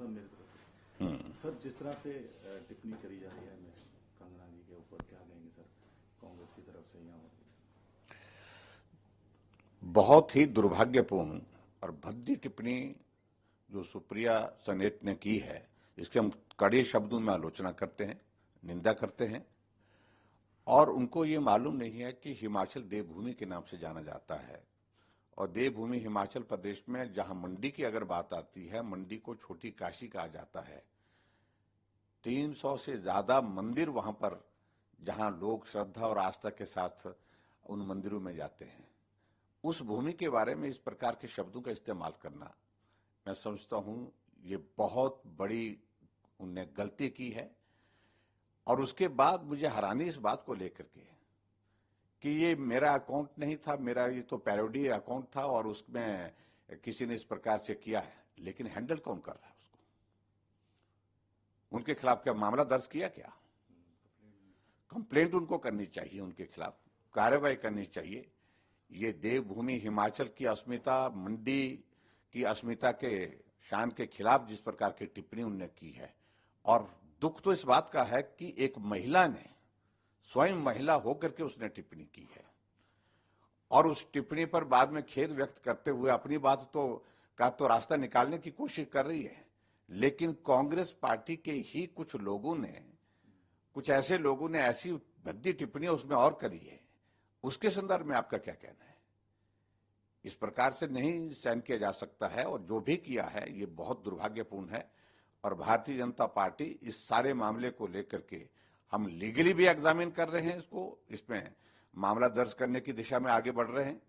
Sir मेरी तरफ sir जिस तरह से टिप्पणी करी जा रही है कंगना जी के ऊपर, क्या कहेंगे सर कांग्रेस की तरफ से? यहाँ बहुत ही दुर्भाग्यपूर्ण और भद्दी टिप्पणी जो सुप्रिया सनेट ने की है, इसके हम कड़े शब्दों में आलोचना करते हैं, निंदा करते हैं। और उनको ये मालूम नहीं है कि हिमाचल देवभूमि के नाम से जाना जाता है, और देवभूमि हिमाचल प्रदेश में जहां मंडी की अगर बात आती है, मंडी को छोटी काशी कहा जाता है। 300 से ज्यादा मंदिर वहां पर, जहां लोग श्रद्धा और आस्था के साथ उन मंदिरों में जाते हैं, उस भूमि के बारे में इस प्रकार के शब्दों का इस्तेमाल करना, मैं समझता हूं ये बहुत बड़ी उनने गलती की है। और उसके बाद मुझे हैरानी इस बात को लेकर के कि ये मेरा अकाउंट नहीं था, मेरा ये तो पैरोडी अकाउंट था और उसमें किसी ने इस प्रकार से किया है, लेकिन हैंडल कौन कर रहा है उसको? उनके खिलाफ क्या मामला दर्ज किया? क्या कंप्लेंट उनको करनी चाहिए, उनके खिलाफ कार्रवाई करनी चाहिए। ये देवभूमि हिमाचल की अस्मिता, मंडी की अस्मिता के शान के खिलाफ जिस प्रकार की टिप्पणी उन्होंने की है, और दुख तो इस बात का है कि एक महिला ने, स्वयं महिला होकर के उसने टिप्पणी की है, और उस टिप्पणी पर बाद में खेद व्यक्त करते हुए अपनी बात का तो रास्ता निकालने की कोशिश कर रही है। लेकिन कांग्रेस पार्टी के ही कुछ लोगों ने, कुछ ऐसे लोगों ने ऐसी भद्दी टिप्पणियां उसमें और करी है। उसके संदर्भ में आपका क्या कहना है? इस प्रकार से नहीं सहन किया जा सकता है, और जो भी किया है ये बहुत दुर्भाग्यपूर्ण है। और भारतीय जनता पार्टी इस सारे मामले को लेकर के, हम लीगली भी एग्जामिन कर रहे हैं इसको, इसमें मामला दर्ज करने की दिशा में आगे बढ़ रहे हैं।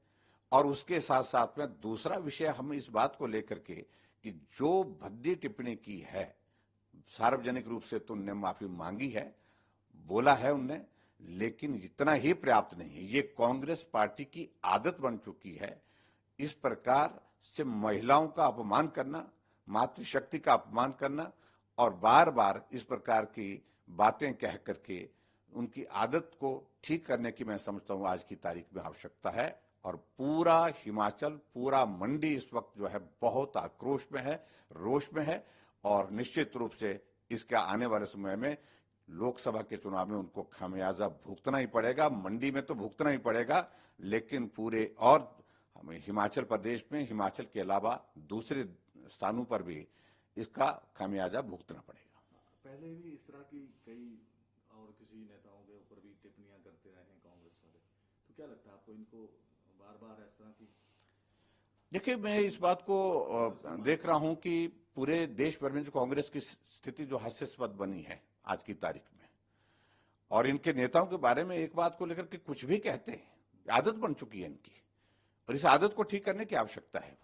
और उसके साथ साथ में दूसरा विषय हम इस बात को लेकर के कि जो भद्दी टिप्पणी की है, सार्वजनिक रूप से तो उनने माफी मांगी है, बोला है उनने, लेकिन इतना ही पर्याप्त नहीं है। ये कांग्रेस पार्टी की आदत बन चुकी है इस प्रकार से महिलाओं का अपमान करना, मातृशक्ति का अपमान करना, और बार बार इस प्रकार की बातें कह करके उनकी आदत को ठीक करने की मैं समझता हूं आज की तारीख में आवश्यकता है। और पूरा हिमाचल, पूरा मंडी इस वक्त जो है बहुत आक्रोश में है, रोष में है, और निश्चित रूप से इसके आने वाले समय में लोकसभा के चुनाव में उनको खामियाजा भुगतना ही पड़ेगा। मंडी में तो भुगतना ही पड़ेगा, लेकिन पूरे और हमें हिमाचल प्रदेश में, हिमाचल के अलावा दूसरे स्थानों पर भी इसका खामियाजा भुगतना पड़ेगा। पहले भी इस तरह की कई और किसी नेताओं के ऊपर भी टिप्पणियां करते रहे हैं कांग्रेस वाले, तो क्या लगता है आपको इनको बार बार इस तरह की? देखिए, मैं इस बात को देख रहा हूं कि पूरे देश भर में जो कांग्रेस की स्थिति जो हास्यास्पद बनी है आज की तारीख में, और इनके नेताओं के बारे में एक बात को लेकर के कुछ भी कहते हैं, आदत बन चुकी है इनकी, और इस आदत को ठीक करने की आवश्यकता है।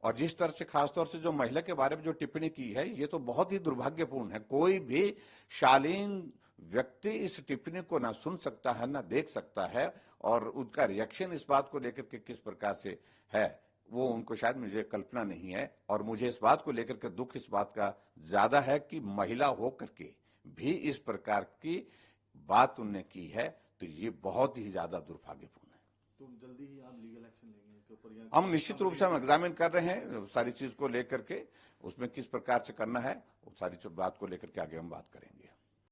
और जिस तरह से खासतौर से जो महिला के बारे में जो टिप्पणी की है, ये तो बहुत ही दुर्भाग्यपूर्ण है। कोई भी शालीन व्यक्ति इस टिप्पणी को ना सुन सकता है, ना देख सकता है, और उनका रिएक्शन इस बात को लेकर के किस प्रकार से है, वो उनको शायद, मुझे कल्पना नहीं है। और मुझे इस बात को लेकर के दुख इस बात का ज्यादा है कि महिला होकर के भी इस प्रकार की बात उनने की है, तो ये बहुत ही ज्यादा दुर्भाग्यपूर्ण है। तो जल्दी ही आप लीगल एक्शन लेंगे इसके ऊपर? हम निश्चित रूप से हम एग्जामिन कर रहे हैं सारी चीज को लेकर के, उसमें किस प्रकार से करना है, सारी बात को लेकर के आगे हम बात करेंगे।